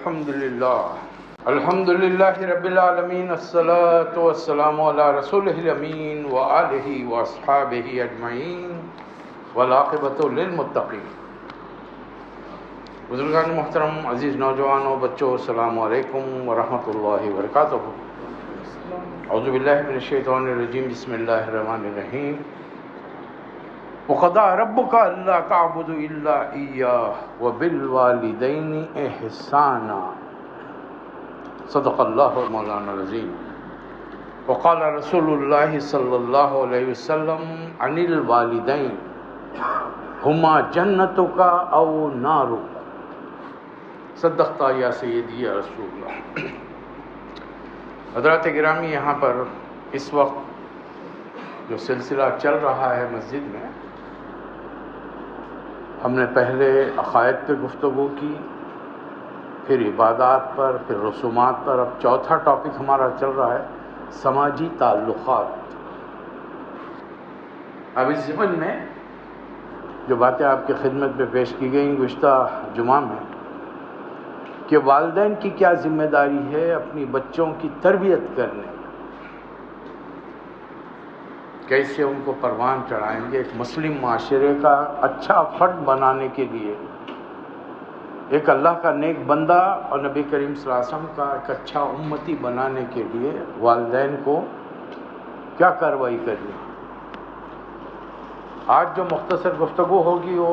الحمد للہ رب العالمین، الصلاۃ والسلام علی رسولہ الامین وآلہ واصحابہ اجمعین والعاقبۃ للمتقین۔ بزرگان محترم، عزیز نوجوانوں، بچوں، السلام علیکم ورحمۃ اللہ وبرکاتہ۔ اعوذ باللہ من الشیطان الرجیم، بسم اللہ الرحمن الرحیم۔ وَقَضَىٰ رَبُّكَ أَلَّا تَعْبُدُوا إِلَّا إِيَّاهُ وَبِالْوَالِدَيْنِ إِحْسَانًا۔ صدق اللہ مولانا العظیم۔ وقال رسول اللہ صلی اللہ علیہ وسلم عن الوالدین ہما جنتک او نارک۔ صدقت یا سیدی یا رسول اللہ۔ حضرات گرامی، یہاں پر اس وقت جو سلسلہ چل رہا ہے مسجد میں، ہم نے پہلے عقائد پہ گفتگو کی، پھر عبادات پر، پھر رسومات پر، اب چوتھا ٹاپک ہمارا چل رہا ہے سماجی تعلقات۔ اب اس ضمن میں جو باتیں آپ کی خدمت میں پیش کی گئیں گزشتہ جمعہ میں کہ والدین کی کیا ذمہ داری ہے اپنی بچوں کی تربیت کرنے، کیسے ان کو پروان چڑھائیں گے، ایک مسلم معاشرے کا اچھا فرد بنانے کے لیے، ایک اللہ کا نیک بندہ اور نبی کریم صلی اللہ علیہ وسلم کا ایک اچھا امتی بنانے کے لیے والدین کو کیا کارروائی کرنی۔ آج جو مختصر گفتگو ہوگی وہ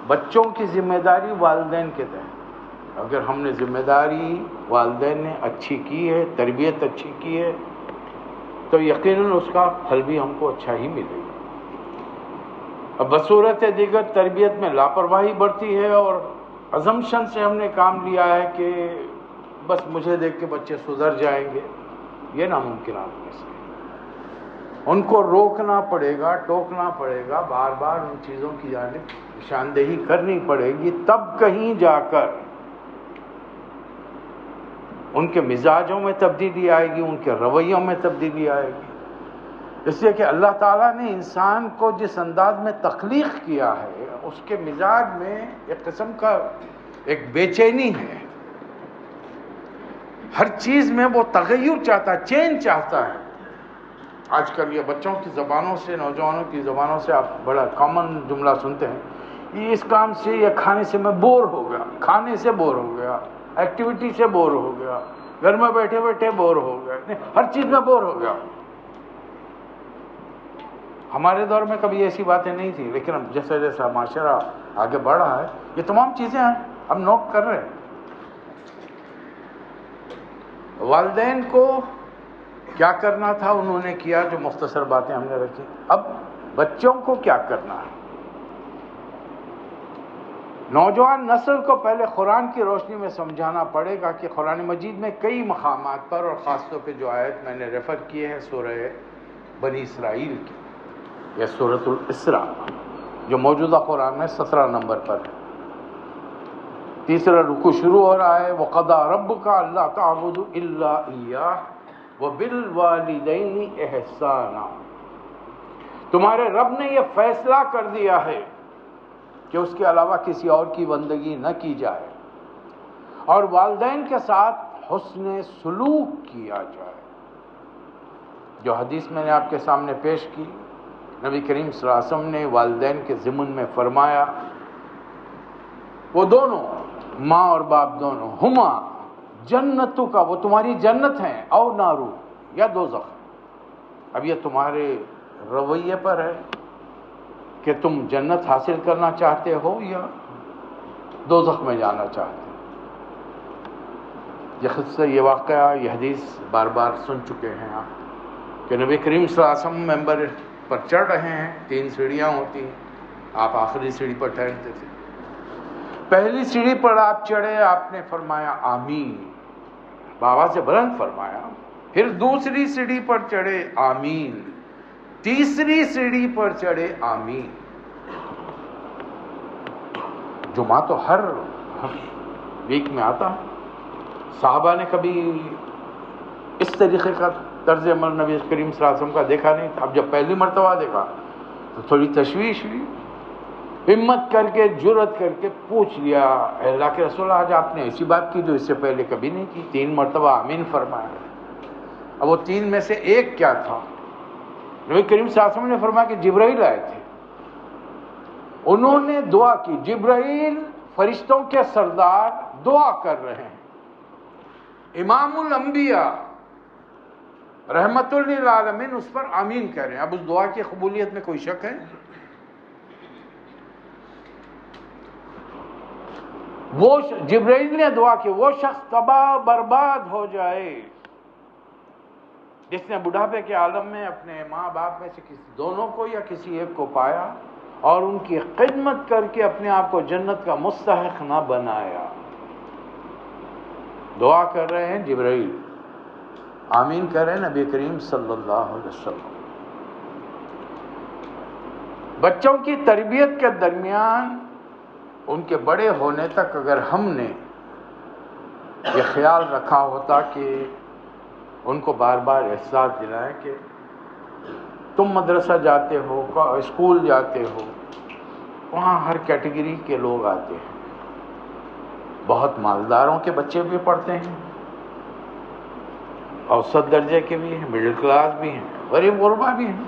بچوں کی ذمہ داری والدین کے تحت۔ اگر ہم نے ذمہ داری والدین نے اچھی کی ہے، تربیت اچھی کی ہے، تو یقیناً اس کا پھل بھی ہم کو اچھا ہی ملے گا۔ اب بصورت دیگر تربیت میں لاپرواہی بڑھتی ہے اور ازمپشن سے ہم نے کام لیا ہے کہ بس مجھے دیکھ کے بچے سدھر جائیں گے، یہ ناممکنات میں سے۔ ان کو روکنا پڑے گا، ٹوکنا پڑے گا، بار بار ان چیزوں کی جانب نشاندہی کرنی پڑے گی، تب کہیں جا کر ان کے مزاجوں میں تبدیلی آئے گی، ان کے رویوں میں تبدیلی آئے گی۔ اس لیے کہ اللہ تعالیٰ نے انسان کو جس انداز میں تخلیق کیا ہے، اس کے مزاج میں ایک قسم کا ایک بے چینی ہے، ہر چیز میں وہ تغیر چاہتا ہے، چینج چاہتا ہے۔ آج کل یہ بچوں کی زبانوں سے، نوجوانوں کی زبانوں سے آپ بڑا کامن جملہ سنتے ہیں، یہ اس کام سے یا کھانے سے میں بور ہو گیا، کھانے سے بور ہو گیا، ایکٹیویٹی سے بور ہو گیا، گھر میں بیٹھے بیٹھے بور ہو گیا، ہر چیز میں بور ہو گیا۔ ہمارے دور میں کبھی ایسی باتیں نہیں تھیں، لیکن اب جیسا جیسا معاشرہ آگے بڑھ رہا ہے یہ تمام چیزیں ہم نوٹ کر رہے ہیں۔ والدین کو کیا کرنا تھا انہوں نے کیا، جو مختصر باتیں ہم نے رکھی۔ اب بچوں کو کیا کرنا ہے؟ نوجوان نسل کو پہلے قرآن کی روشنی میں سمجھانا پڑے گا کہ قرآن مجید میں کئی مقامات پر، اور خاص طور پہ جو آیت میں نے ریفر کی ہے سورہ بنی اسرائیل کی، یا سورۃ الاسراء، جو موجودہ قرآن میں 17 نمبر پر ہے، تیسرا رکوع شروع ہو رہا ہے، وَقَضَىٰ رَبُّكَ أَلَّا تَعْبُدُوا إِلَّا إِيَّاهُ وَبِالْوَالِدَيْنِ إِحْسَانًا۔ تمہارے رب نے یہ فیصلہ کر دیا ہے کہ اس کے علاوہ کسی اور کی بندگی نہ کی جائے، اور والدین کے ساتھ حسن سلوک کیا جائے۔ جو حدیث میں نے آپ کے سامنے پیش کی، نبی کریم صلی اللہ علیہ وسلم نے والدین کے ضمن میں فرمایا، وہ دونوں، ماں اور باپ دونوں، ہما جنتوں کا، وہ تمہاری جنت ہیں، او نارو، یا دوزخ۔ اب یہ تمہارے رویے پر ہے کہ تم جنت حاصل کرنا چاہتے ہو یا دوزخ میں جانا چاہتے ہو۔ یہ قصہ، یہ واقعہ، یہ حدیث بار بار سن چکے ہیں آپ کہ نبی کریم صلی اللہ علیہ وسلم ممبر پر چڑھ رہے ہیں، 3 سیڑھیاں ہوتی ہیں، آپ آخری سیڑھی پر ٹھہرتے تھے۔ پہلی سیڑھی پر آپ چڑھے، آپ نے فرمایا آمین، بابا سے بلند فرمایا۔ پھر دوسری سیڑھی پر چڑھے، آمین۔ تیسری سیڑھی پر چڑھے، آمین۔ جمعہ تو ہر ویک میں آتا ہے، صحابہ نے کبھی اس طریقے کا طرز عمل نبی کریم صلی اللہ علیہ وسلم کا دیکھا نہیں تھا۔ اب جب پہلی مرتبہ دیکھا تو تھوڑی تشویش ہوئی، ہمت کر کے جرأت کر کے پوچھ لیا، اے اللہ کے رسول آج آپ نے ایسی بات کی جو اس سے پہلے کبھی نہیں کی، 3 مرتبہ آمین فرمایا۔ اب وہ 3 میں سے ایک کیا تھا؟ نبی کریم صلی اللہ علیہ وسلم نے فرمایا کہ جبرائیل آئے تھے، انہوں نے دعا کی۔ جبرائیل فرشتوں کے سردار دعا کر رہے ہیں، امام الانبیاء رحمت للعالمین اس پر آمین کہہ رہے ہیں۔ اب اس دعا کی قبولیت میں کوئی شک ہے؟ وہ جبرائیل نے دعا کی، وہ شخص تباہ برباد ہو جائے جس نے بڑھاپے کے عالم میں اپنے ماں باپ میں سے کسی دونوں کو یا کسی ایک کو پایا اور ان کی خدمت کر کے اپنے آپ کو جنت کا مستحق نہ بنایا۔ دعا کر رہے ہیں جبرائیل، آمین کر رہے ہیں نبی کریم صلی اللہ علیہ وسلم۔ بچوں کی تربیت کے درمیان ان کے بڑے ہونے تک اگر ہم نے یہ خیال رکھا ہوتا کہ ان کو بار بار احساس دلائیں کہ تم مدرسہ جاتے ہو، اسکول جاتے ہو، وہاں ہر کیٹیگری کے لوگ آتے ہیں، بہت مالداروں کے بچے بھی پڑھتے ہیں، اوسط درجے کے بھی ہیں، مڈل کلاس بھی ہیں، غریب غربا بھی ہیں۔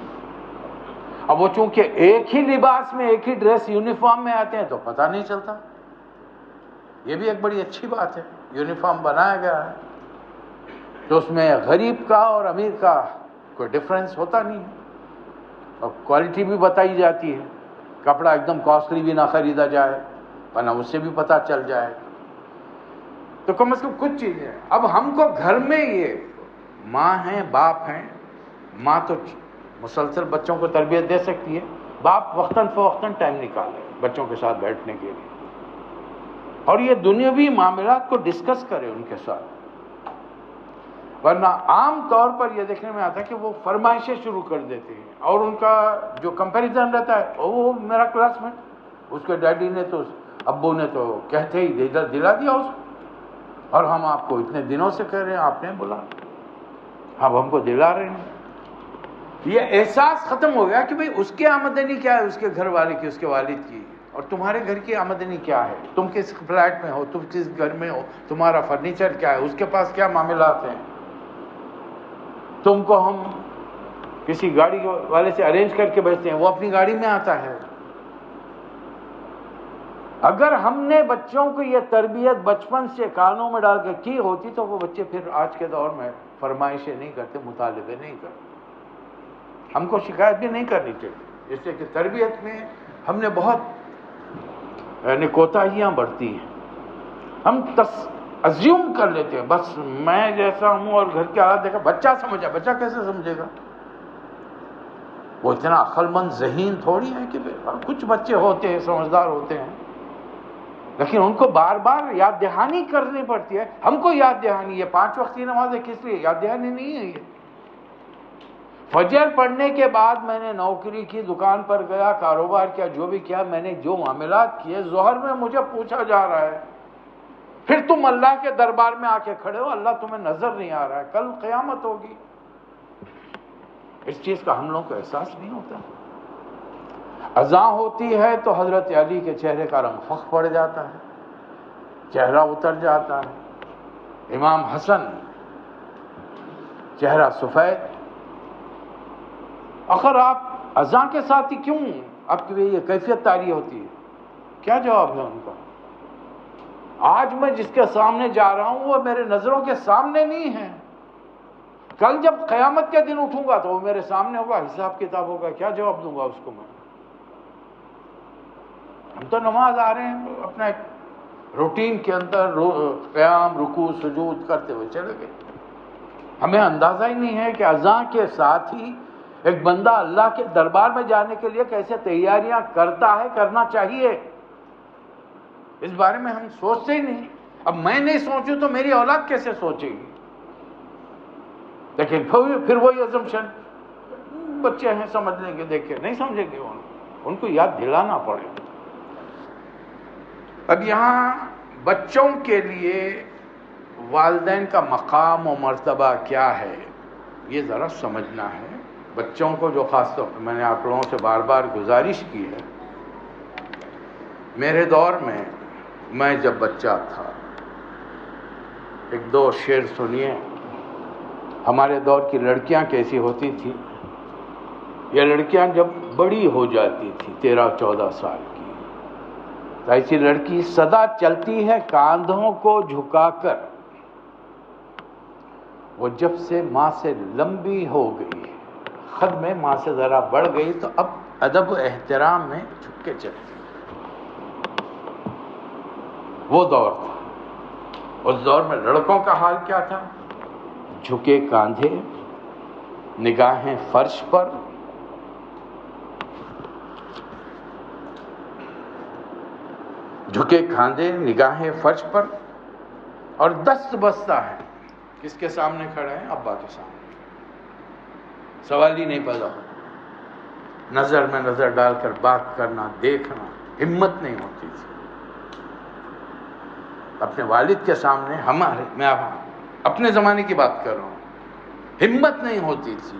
اب وہ چونکہ ایک ہی لباس میں، ایک ہی ڈریس یونیفارم میں آتے ہیں تو پتہ نہیں چلتا۔ یہ بھی ایک بڑی اچھی بات ہے، یونیفارم بنایا گیا ہے تو اس میں غریب کا اور امیر کا کوئی ڈفرنس ہوتا نہیں ہے، اور کوالٹی بھی بتائی جاتی ہے، کپڑا ایک دم کاسٹلی بھی نہ خریدا جائے ورنہ اس سے بھی پتہ چل جائے۔ تو کم از کم کچھ چیزیں۔ اب ہم کو گھر میں یہ ماں ہیں، باپ ہیں، ماں تو مسلسل بچوں کو تربیت دے سکتی ہے، باپ وقتاً فوقتاً ٹائم نکالے بچوں کے ساتھ بیٹھنے کے لیے اور یہ دنیاوی معاملات کو ڈسکس کرے ان کے ساتھ، ورنہ عام طور پر یہ دیکھنے میں آتا ہے کہ وہ فرمائشیں شروع کر دیتے ہیں اور ان کا جو کمپیریزن رہتا ہے وہ میرا کلاس میٹ، اس کے ڈیڈی نے تو ابو نے تو کہتے ہی دلا دیا اس کو، اور ہم آپ کو اتنے دنوں سے کہہ رہے ہیں، آپ نے بولا، اب ہم کو دلا رہے ہیں۔ یہ احساس ختم ہو گیا کہ بھئی اس کی آمدنی کیا ہے، اس کے گھر والے کی، اس کے والد کی، اور تمہارے گھر کی آمدنی کیا ہے، تم کس فلیٹ میں ہو، تم کس گھر میں ہو، تمہارا فرنیچر کیا ہے، اس کے پاس کیا معاملات ہیں۔ تم کو ہم کسی گاڑی والے سے ارینج کر کے بھیجتے ہیں، وہ اپنی گاڑی میں آتا ہے۔ اگر ہم نے بچوں کو یہ تربیت بچپن سے کانوں میں ڈال کے کی ہوتی تو وہ بچے پھر آج کے دور میں فرمائشیں نہیں کرتے، مطالبے نہیں کرتے۔ ہم کو شکایت بھی نہیں کرنی چاہیے، جس سے کہ تربیت میں ہم نے بہت کوتاہیاں برتی ہیں۔ ہم ازیوم کر لیتے ہیں، بس میں جیسا ہوں اور گھر کے حالات دیکھا، بچہ سمجھا، بچہ کیسے سمجھے گا؟ وہ اتنا عقل مند ذہین تھوڑی ہے کہ کچھ بچے ہوتے ہیں سمجھدار ہوتے ہیں، لیکن ان کو بار بار یاد دہانی کرنی پڑتی ہے۔ ہم کو یاد دہانی، یہ 5 وقت کی نمازیں کس لیے؟ یاد دہانی نہیں ہے یہ۔ فجر پڑھنے کے بعد میں نے نوکری کی، دکان پر گیا، کاروبار کیا، جو بھی کیا، میں نے جو معاملات کیے، ظہر میں مجھے پوچھا جا رہا ہے، پھر تم اللہ کے دربار میں آ کے کھڑے ہو، اللہ تمہیں نظر نہیں آ رہا ہے، کل قیامت ہوگی۔ اس چیز کا ہم لوگوں کو احساس نہیں ہوتا۔ اذان ہوتی ہے تو حضرت علی کے چہرے کا رنگ فخ پڑ جاتا ہے، چہرہ اتر جاتا ہے، امام حسن چہرہ سفید۔ آخر آپ اذان کے ساتھ ہی کیوں آپ کی یہ کیفیت طاری ہوتی ہے؟ کیا جواب ہے ان کا؟ آج میں جس کے سامنے جا رہا ہوں وہ میرے نظروں کے سامنے نہیں ہے، کل جب قیامت کے دن اٹھوں گا تو وہ میرے سامنے ہوگا، حساب کتاب ہوگا، کیا جواب دوں گا اس کو میں؟ ہم تو نماز آ رہے ہیں اپنا ایک روٹین کے اندر قیام، رکوع، سجود کرتے ہوئے چلے گئے، ہمیں اندازہ ہی نہیں ہے کہ اذان کے ساتھ ہی ایک بندہ اللہ کے دربار میں جانے کے لیے کیسے تیاریاں کرتا ہے، کرنا چاہیے، اس بارے میں ہم سوچتے ہی نہیں۔ اب میں نہیں سوچوں تو میری اولاد کیسے سوچے گی؟ لیکن پھر وہی assumption، بچے ہیں سمجھ لیں گے، دیکھیں نہیں سمجھیں گے، ان کو یاد دلانا پڑے۔ اب یہاں بچوں کے لیے والدین کا مقام و مرتبہ کیا ہے یہ ذرا سمجھنا ہے۔ بچوں کو جو خاص طور پر میں نے آپ لوگوں سے بار بار گزارش کی ہے میرے دور میں جب بچہ تھا، ایک دو شعر سنیے. ہمارے دور کی لڑکیاں کیسی ہوتی تھی. یہ لڑکیاں جب بڑی ہو جاتی تھی 13-14 سال کی، تو ایسی لڑکی سدا چلتی ہے کاندھوں کو جھکا کر. وہ جب سے ماں سے لمبی ہو گئی، خد میں ماں سے ذرا بڑھ گئی، تو اب ادب و احترام میں جھک کے چلتی. وہ دور تھا. اس دور میں لڑکوں کا حال کیا تھا؟ جھکے کاندھے، نگاہیں فرش پر، جھکے کاندھے نگاہیں فرش پر، اور دست بستہ ہے. کس کے سامنے کھڑے ہیں؟ ابا کے سامنے. سوال ہی نہیں پیدا ہو. نظر میں نظر ڈال کر بات کرنا، دیکھنا، ہمت نہیں ہوتی تھی. اپنے والد کے سامنے میں اپنے زمانے کی بات کر رہا ہوں، ہمت نہیں ہوتی تھی.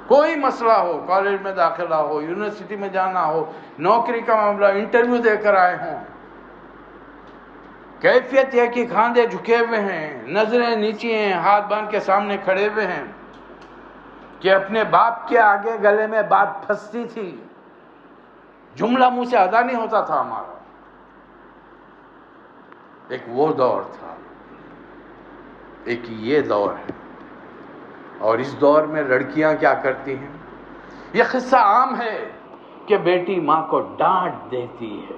کوئی مسئلہ ہو، کالج میں داخلہ ہو، یونیورسٹی میں جانا ہو، نوکری کا معاملہ، انٹرویو دے کر آئے ہوں، کیفیت یہ کہ کاندھے جھکے ہوئے ہیں، نظریں نیچی ہیں، ہاتھ باندھ کے سامنے کھڑے ہوئے ہیں، کہ اپنے باپ کے آگے گلے میں بات پھنستی تھی، جملہ منہ سے ادا نہیں ہوتا تھا ہمارا. ایک وہ دور تھا، ایک یہ دور ہے. اور اس دور میں لڑکیاں کیا کرتی ہیں؟ یہ قصہ عام ہے کہ بیٹی ماں کو ڈانٹ دیتی ہے.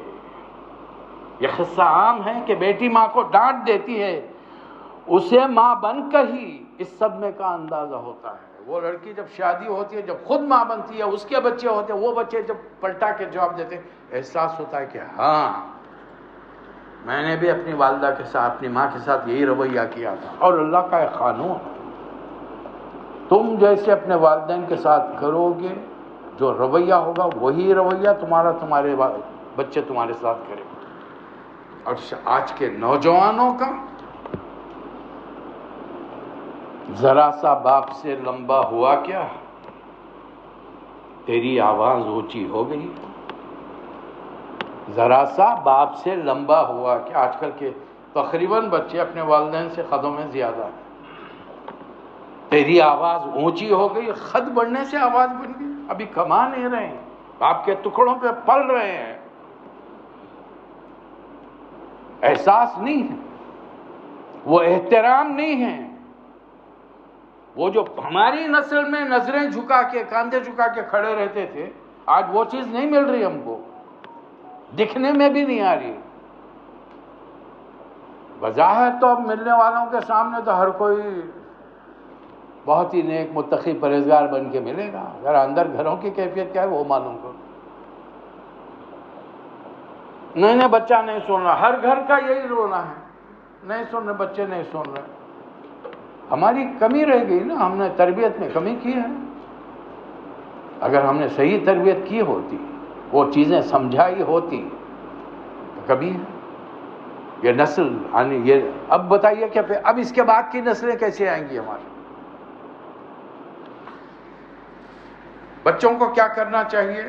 یہ قصہ عام ہے کہ بیٹی ماں کو ڈانٹ دیتی ہے. اسے ماں بن کر ہی اس صدمے کا اندازہ ہوتا ہے. وہ لڑکی جب شادی ہوتی ہے، جب خود ماں بنتی ہے، اس کے بچے ہوتے ہیں، وہ بچے جب پلٹا کے جواب دیتے ہیں، احساس ہوتا ہے کہ ہاں، میں نے بھی اپنی والدہ کے ساتھ، اپنی ماں کے ساتھ یہی رویہ کیا تھا. اور اللہ کا ایک قانون، تم جیسے اپنے والدین کے ساتھ کرو گے، جو رویہ ہوگا وہی رویہ تمہارے بچے تمہارے ساتھ کریں. اور آج کے نوجوانوں کا ذرا سا باپ سے لمبا ہوا کیا، تیری آواز اونچی ہو گئی. ذرا سا باپ سے لمبا ہوا کہ آج کل کے تقریباً بچے اپنے والدین سے قدوں میں زیادہ ہیں. تیری آواز اونچی ہو گئی، خد بڑھنے سے آواز بن گئی. ابھی کما نہیں رہے ہیں، باپ کے ٹکڑوں پہ پل رہے ہیں. احساس نہیں ہے، وہ احترام نہیں ہے. وہ جو ہماری نسل میں نظریں جھکا کے، کاندھے جھکا کے کھڑے رہتے تھے، آج وہ چیز نہیں مل رہی ہم کو، دکھنے میں بھی نہیں آ رہی. بظاہر تو اب ملنے والوں کے سامنے تو ہر کوئی بہت ہی نیک، متقی، پرہیزگار بن کے ملے گا. ذرا اندر گھروں کی کیفیت کیا ہے وہ معلوم کرو. نہیں بچہ نہیں سن رہا، ہر گھر کا یہی رونا ہے، نہیں سن رہے بچے، نہیں سن رہے. ہماری کمی رہ گئی نا، ہم نے تربیت میں کمی کی ہے. اگر ہم نے صحیح تربیت کی ہوتی، وہ چیزیں سمجھائی ہوتی، تو کبھی یہ نسل یہ اب بتائیے کہ اب اس کے بعد کی نسلیں کیسے آئیں گی ہماری؟ بچوں کو کیا کرنا چاہیے؟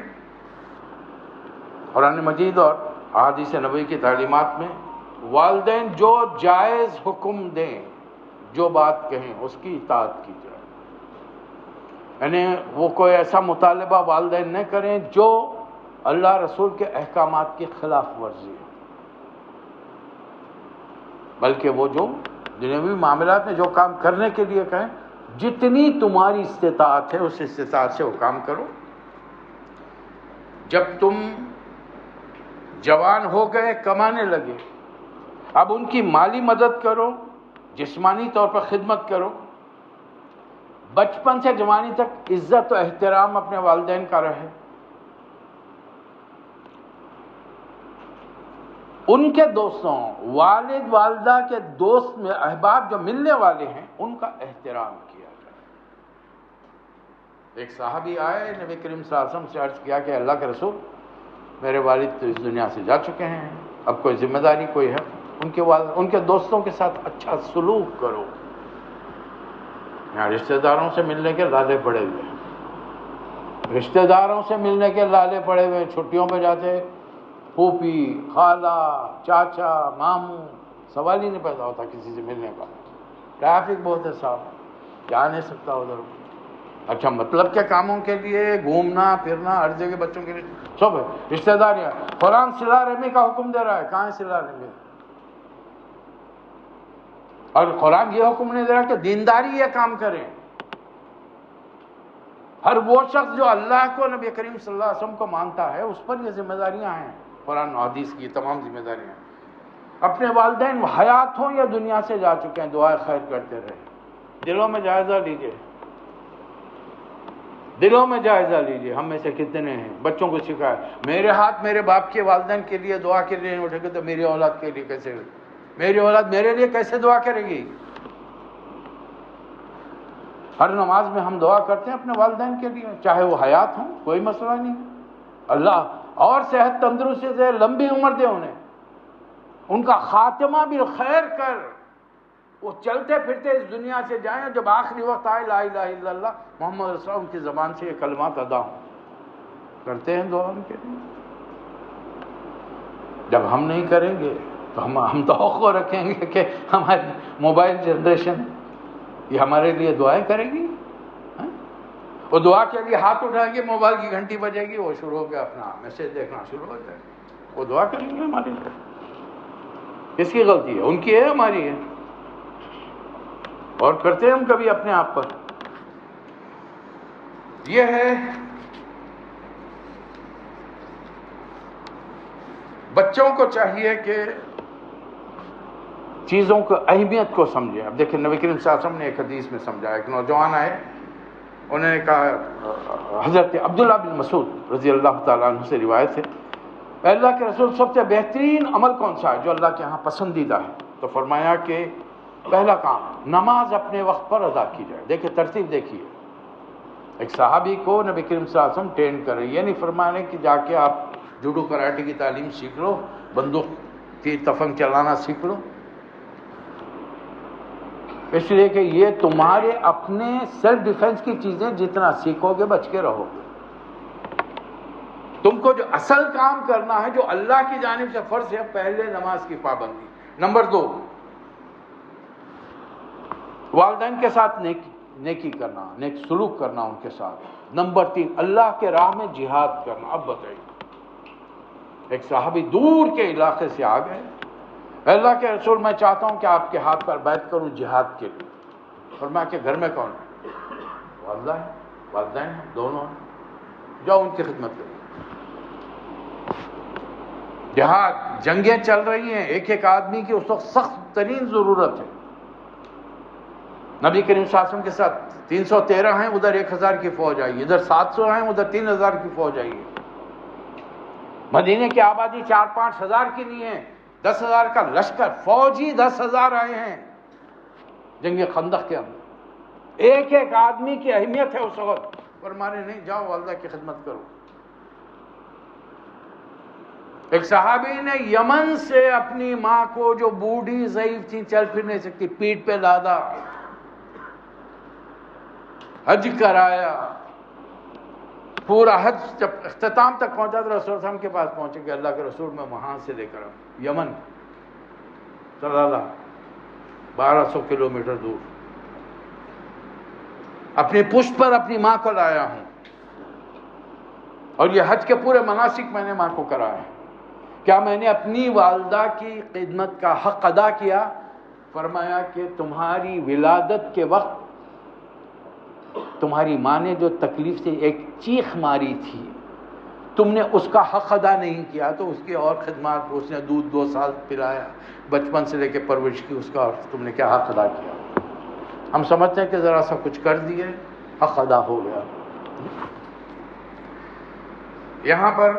قرآن مجید اور احادیث نبوی کی تعلیمات میں والدین جو جائز حکم دیں، جو بات کہیں، اس کی اطاعت کی جائے. یعنی وہ کوئی ایسا مطالبہ والدین نہ کریں جو اللہ رسول کے احکامات کی خلاف ورزی ہے، بلکہ وہ جو دنیاوی معاملات میں جو کام کرنے کے لیے کہیں، جتنی تمہاری استطاعت ہے اس استطاعت سے وہ کام کرو. جب تم جوان ہو گئے، کمانے لگے، اب ان کی مالی مدد کرو، جسمانی طور پر خدمت کرو. بچپن سے جوانی تک عزت و احترام اپنے والدین کا رہے. ان کے دوستوں، والد والدہ کے دوست میں احباب جو ملنے والے ہیں، ان کا احترام کیا جائے. ایک صحابی آئے، نبی کریم صلی اللہ علیہ وسلم سے عرض کیا کہ اللہ کے رسول، میرے والد تو اس دنیا سے جا چکے ہیں، اب کوئی ذمہ داری کوئی ہے؟ ان کے دوستوں کے ساتھ اچھا سلوک کرو. یہاں رشتہ داروں سے ملنے کے لالے پڑے ہوئے ہیں، رشتہ داروں سے ملنے کے لالے پڑے ہوئے ہیں. چھٹیوں پہ جاتے پھوپھی، خالہ، چاچا، ماموں، سوال ہی نہیں پیدا ہوتا کسی سے ملنے کا. ٹریفک بہت ہے صاحب، جا نہیں سکتا ادھر. اچھا مطلب کیا کاموں کے لیے گھومنا پھرنا ہر جگہ بچوں کے لیے سب ہے. رشتہ داریاں، قرآن صلہ رحمی کا حکم دے رہا ہے، کہاں ہے صلہ رحمی؟ اور قرآن یہ حکم نہیں دے رہا کہ دینداری یہ کام کریں. ہر وہ شخص جو اللہ کو، نبی کریم صلی اللہ علیہ وسلم کو مانتا ہے، اس پر یہ ذمہ داریاں ہیں. قرآن و حدیث کی تمام ذمہ داریاں ہیں. اپنے والدین حیات ہوں یا دنیا سے جا چکے ہیں، دعائے خیر کرتے رہے. دلوں میں جائزہ لیجئے، دلوں میں جائزہ لیجئے. ہم میں سے کتنے ہیں بچوں کو سکھائے میرے ہاتھ میرے باپ کے والدین کے لیے دعا کے لیے نہیں اٹھے گے تو میری اولاد کے لیے کیسے، میری اولاد میرے لیے کیسے دعا کرے گی؟ ہر نماز میں ہم دعا کرتے ہیں اپنے والدین کے لیے، چاہے وہ حیات ہوں، کوئی مسئلہ نہیں. اللہ اور صحت تندرستی سے لمبی عمر دے انہیں، ان کا خاتمہ بھی خیر کر، وہ چلتے پھرتے اس دنیا سے جائیں، جب آخری وقت آئے لا الہ الا اللہ محمد رسول اللہ، ان کی زبان سے یہ کلمات ادا ہوں. کرتے ہیں دعا ان کے لیے. جب ہم نہیں کریں گے تو ہم توقع رکھیں گے کہ ہماری موبائل جنریشن یہ ہمارے لیے دعائیں کرے گی. وہ دعا کے لیے ہاتھ اٹھائیں گے، موبائل کی گھنٹی بجے گی، وہ شروع ہو گیا اپنا میسج دیکھنا شروع ہو جائے گا. وہ دعا کریں گے ہمارے لیے. کس کی غلطی ہے؟ ان کی ہے ہماری ہے؟ اور کرتے ہیں ہم کبھی اپنے آپ پر؟ یہ ہے بچوں کو چاہیے کہ چیزوں کو اہمیت کو سمجھیں. اب دیکھیں نبی کریم صلی اللہ علیہ وسلم نے ایک حدیث میں سمجھایا. ایک نوجوان آئے، انہوں نے کہا، حضرت عبداللہ بن مسعود رضی اللہ تعالیٰ عنہ سے روایت ہے، اللہ کے رسول سب سے بہترین عمل کون سا ہے جو اللہ کے ہاں پسندیدہ ہے؟ تو فرمایا کہ پہلا کام نماز اپنے وقت پر ادا کی جائے. دیکھیں ترتیب دیکھیے. ایک صحابی کو نبی کریم صلی اللہ علیہ وسلم ٹرین کر رہے، یہ نہیں فرمانے کہ جا کے آپ جوڈو کراٹے کی تعلیم سیکھ لو، بندوق تیر تفنگ چلانا سیکھ لو. اس لیے کہ یہ تمہارے اپنے سیلف ڈیفنس کی چیزیں، جتنا سیکھو گے بچ کے رہو گے. تم کو جو اصل کام کرنا ہے جو اللہ کی جانب سے فرض ہے، پہلے نماز کی پابندی. نمبر 2 والدین کے ساتھ نیکی کرنا، نیک سلوک کرنا ان کے ساتھ. نمبر 3 اللہ کے راہ میں جہاد کرنا. اب بتائیے، ایک صحابی دور کے علاقے سے آ گئے، اللہ کے رسول میں چاہتا ہوں کہ آپ کے ہاتھ پر بیعت کروں جہاد کے لیے. فرمایا کہ گھر میں کون ہے؟ والدہ ہے، والدین ہیں، دونوں ہیں، جاؤ ان کی خدمت کرو. جہاد، جنگیں چل رہی ہیں، ایک ایک آدمی کی اس وقت سخت ترین ضرورت ہے. نبی کریم صلی اللہ علیہ وسلم کے ساتھ 313 ہیں، ادھر 1000 کی فوج آئی، ادھر 700 ہیں، ادھر 3000 کی فوج آئی. مدینے کی آبادی 4-5 ہزار کی نہیں ہے، 10,000 کا لشکر، فوجی 10,000 آئے ہیں جنگ خندق کے اندر. ایک ایک آدمی کی اہمیت ہے اس وقت. فرمانے نہیں، جاؤ والدہ کی خدمت کرو. ایک صحابی نے یمن سے اپنی ماں کو جو بوڑھی ضعیف تھی، چل پھر نہیں سکتی، پیٹھ پہ لادا، حج کرایا. پورا حج جب اختتام تک پہنچا تو رسول صلی اللہ علیہ وسلم کے پاس پہنچے کہ اللہ کے رسول میں وہاں سے لے کر آؤں، یمن صلی اللہ 1200 کلومیٹر دور، اپنی پشت پر اپنی ماں کو لایا ہوں. اور یہ حج کے پورے مناسک میں نے ماں کو کرایا. کیا میں نے اپنی والدہ کی خدمت کا حق ادا کیا؟ فرمایا کہ تمہاری ولادت کے وقت تمہاری ماں نے جو تکلیف سے ایک چیخ ماری تھی، تم نے اس کا حق ادا نہیں کیا، تو اس کی اور خدمات، اس نے دودھ 2 سال پلایا، بچپن سے لے کے پرورش کی اس کا، اور تم نے کیا حق ادا کیا؟ ہم سمجھتے ہیں کہ ذرا سا کچھ کر دیے، حق ادا ہو گیا. یہاں پر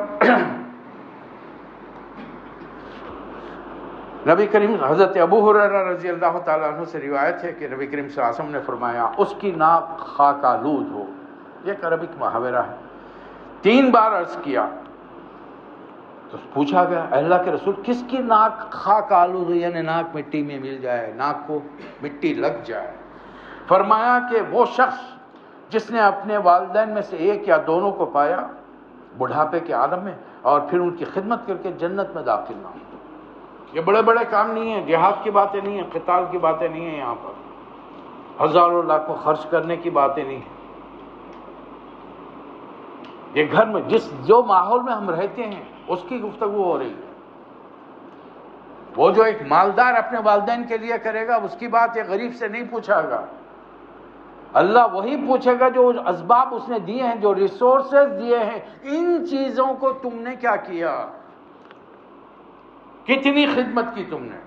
نبی کریم حضرت ابو ہریرہ رضی اللہ تعالیٰ عنہ سے روایت ہے کہ نبی کریم صلی اللہ علیہ وسلم نے فرمایا اس کی ناک خاک آلود ہو. یہ ایک عربک محاورہ ہے. 3 بار عرض کیا تو پوچھا گیا اللہ کے رسول کس کی ناک خاک آلود ہو، یعنی ناک مٹی میں مل جائے، ناک کو مٹی لگ جائے. فرمایا کہ وہ شخص جس نے اپنے والدین میں سے ایک یا دونوں کو پایا بڑھاپے کے عالم میں اور پھر ان کی خدمت کر کے جنت میں داخل نہ ہوں. یہ بڑے بڑے کام نہیں ہیں، جہاد کی باتیں نہیں ہیں، قتال کی باتیں نہیں ہیں، یہاں پر ہزاروں لاکھوں خرچ کرنے کی باتیں نہیں ہیں. یہ گھر میں جو ماحول میں ہم رہتے ہیں اس کی گفتگو ہو رہی ہے. وہ جو ایک مالدار اپنے والدین کے لیے کرے گا اس کی بات ایک غریب سے نہیں پوچھا گا. اللہ وہی پوچھے گا جو اسباب اس نے دیے ہیں، جو ریسورسز دیے ہیں، ان چیزوں کو تم نے کیا کیا، کتنی خدمت کی تم نے.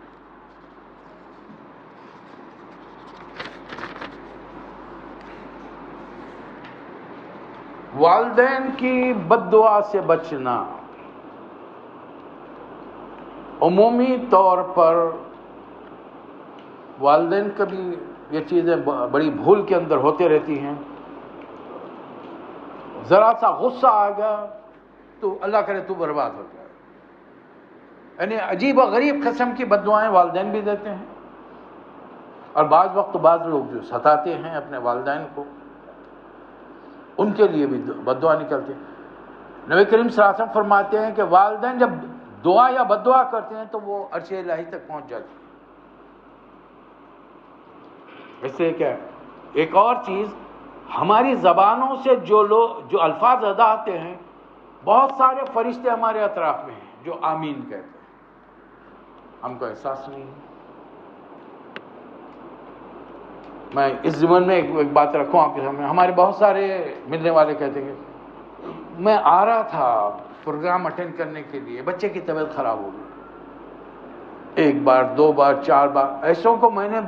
والدین کی بد دعا سے بچنا. عمومی طور پر والدین کبھی یہ چیزیں بڑی بھول کے اندر ہوتے رہتی ہیں. ذرا سا غصہ آ گیا تو اللہ کرے تو برباد ہو جائے. یعنی عجیب و غریب قسم کی بد دعائیں والدین بھی دیتے ہیں، اور بعض وقت بعض لوگ جو ستاتے ہیں اپنے والدین کو ان کے لیے بھی بد دعا نکلتی ہے. نبی کریم صلی اللہ علیہ وسلم فرماتے ہیں کہ والدین جب دعا یا بد دعا کرتے ہیں تو وہ عرش الہی تک پہنچ جاتی ہے. اس لیے کیا ایک اور چیز، ہماری زبانوں سے جو الفاظ ادا آتے ہیں، بہت سارے فرشتے ہمارے اطراف میں ہیں جو آمین کہتے ہیں، ہم کو احساس نہیں ہے. میں اس ضمن میں ایک بات رکھوں آپ کے سامنے. ہمارے بہت سارے ملنے والے کہتے ہیں کہ میں آ رہا تھا پروگرام اٹینڈ کرنے کے لیے، بچے کی طبیعت خراب ہو گئی. ایک بار، دو بار، چار بار ایسوں کو میں نے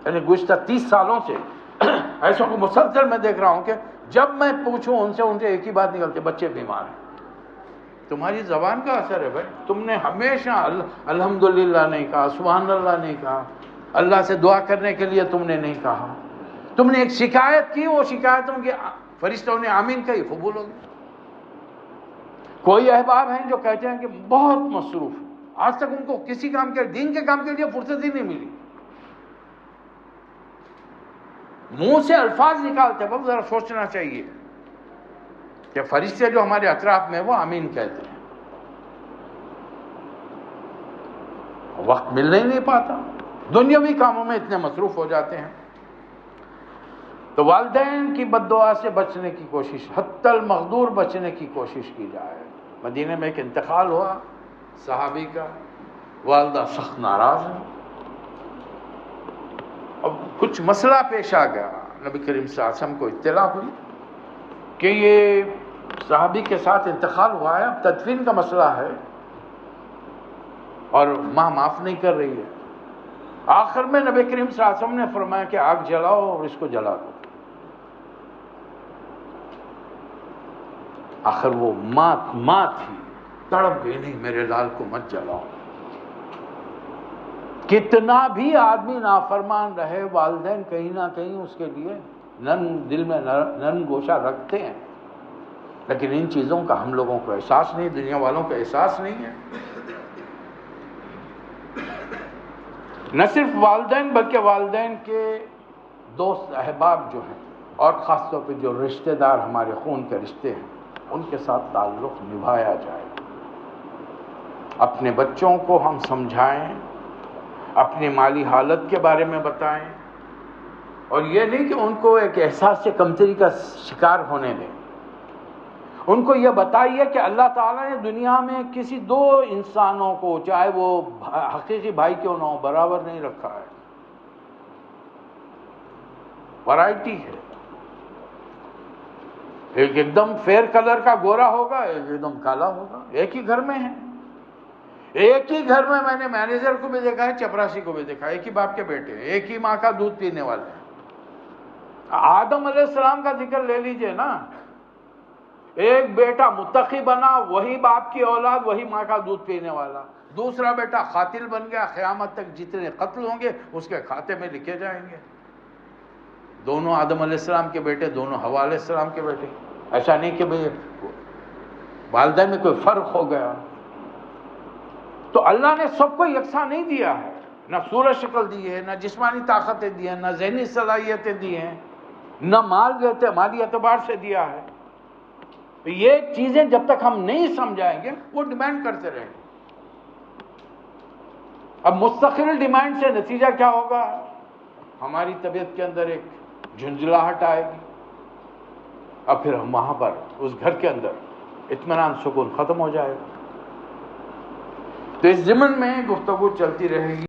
یعنی گزشتہ 30 سالوں سے ایسوں کو مسلسل میں دیکھ رہا ہوں کہ جب میں پوچھوں ان سے ایک ہی بات نکلتی، بچے بیمار ہیں. تمہاری زبان کا اثر ہے بھائی. تم نے ہمیشہ الحمدللہ نہیں کہا، سبحان اللہ نہیں کہا، اللہ سے دعا کرنے کے لیے تم نے نہیں کہا. تم نے ایک شکایت کی، وہ شکایتوں کے فرشتوں نے آمین کہی، قبول ہو گئی. کوئی احباب ہیں جو کہتے ہیں کہ بہت مصروف، آج تک ان کو کسی کام کے دین کے کام کے لیے فرصت ہی نہیں ملی. منہ سے الفاظ نکالتے وقت ذرا سوچنا چاہیے کہ فرشتے جو ہمارے اطراف میں وہ آمین کہتے ہیں. وقت ملنے ہی نہیں پاتا، دنیاوی کاموں میں اتنے مصروف ہو جاتے ہیں. تو والدین کی بد دعا سے بچنے کی کوشش، حتی المقدور بچنے کی کوشش کی جائے. مدینے میں ایک انتقال ہوا صحابی کا، والدہ سخت ناراض ہیں. اب کچھ مسئلہ پیش آ گیا، نبی کریم صلی اللہ علیہ وسلم کو اطلاع ہوئی کہ یہ صحابی کے ساتھ انتقال ہوا ہے، اب تدفین کا مسئلہ ہے اور ماں معاف نہیں کر رہی ہے. آخر میں نبی کریم صلی اللہ علیہ وسلم نے فرمایا کہ آگ جلاؤ اور اس کو جلا دو. آخر وہ ماں تھی، تڑپ گئی، نہیں میرے لال کو مت جلاؤ. کتنا بھی آدمی نافرمان رہے، والدین کہیں نہ کہیں اس کے لیے دل میں نرم گوشہ رکھتے ہیں، لیکن ان چیزوں کا ہم لوگوں کو احساس نہیں، دنیا والوں کو احساس نہیں ہے. نہ صرف والدین بلکہ والدین کے دوست احباب جو ہیں، اور خاص طور پہ جو رشتہ دار ہمارے خون کے رشتے ہیں، ان کے ساتھ تعلق نبھایا جائے. اپنے بچوں کو ہم سمجھائیں، اپنی مالی حالت کے بارے میں بتائیں، اور یہ نہیں کہ ان کو ایک احساس سے کمتری کا شکار ہونے دیں. ان کو یہ بتائیے کہ اللہ تعالیٰ نے دنیا میں کسی دو انسانوں کو، چاہے وہ حقیقی بھائی کیوں نہ ہو، برابر نہیں رکھا ہے. ورائٹی ہے. ایک دم فیئر کلر کا گورا ہوگا، ایک دم کالا ہوگا، ایک ہی گھر میں ہے. ایک ہی گھر میں نے مینیجر کو بھی دیکھا ہے، چپراسی کو بھی دیکھا ہے، ایک ہی باپ کے بیٹے ہیں، ایک ہی ماں کا دودھ پینے والے ہیں. آدم علیہ السلام کا ذکر لے لیجئے نا. ایک بیٹا متقی بنا، وہی باپ کی اولاد، وہی ماں کا دودھ پینے والا. دوسرا بیٹا قاتل بن گیا، قیامت تک جتنے قتل ہوں گے اس کے کھاتے میں لکھے جائیں گے. دونوں آدم علیہ السلام کے بیٹے، دونوں حوا علیہ السلام کے بیٹے. ایسا نہیں کہ بھئی والدین میں کوئی فرق ہو گیا. تو اللہ نے سب کو یکساں نہیں دیا ہے، نہ صورت شکل دی ہے، نہ جسمانی طاقتیں دی ہیں، نہ ذہنی صلاحیتیں دی ہیں، نہ مالی اعتبار سے دیا ہے. یہ چیزیں جب تک ہم نہیں سمجھائیں گے وہ ڈیمانڈ کرتے رہیں گے. اب مستقل ڈیمانڈ سے نتیجہ کیا ہوگا؟ ہماری طبیعت کے اندر ایک جھنجھلاہٹ آئے گی، اب پھر ہم وہاں پر اس گھر کے اندر اطمینان سکون ختم ہو جائے گا. تو اس ضمن میں گفتگو چلتی رہے گی.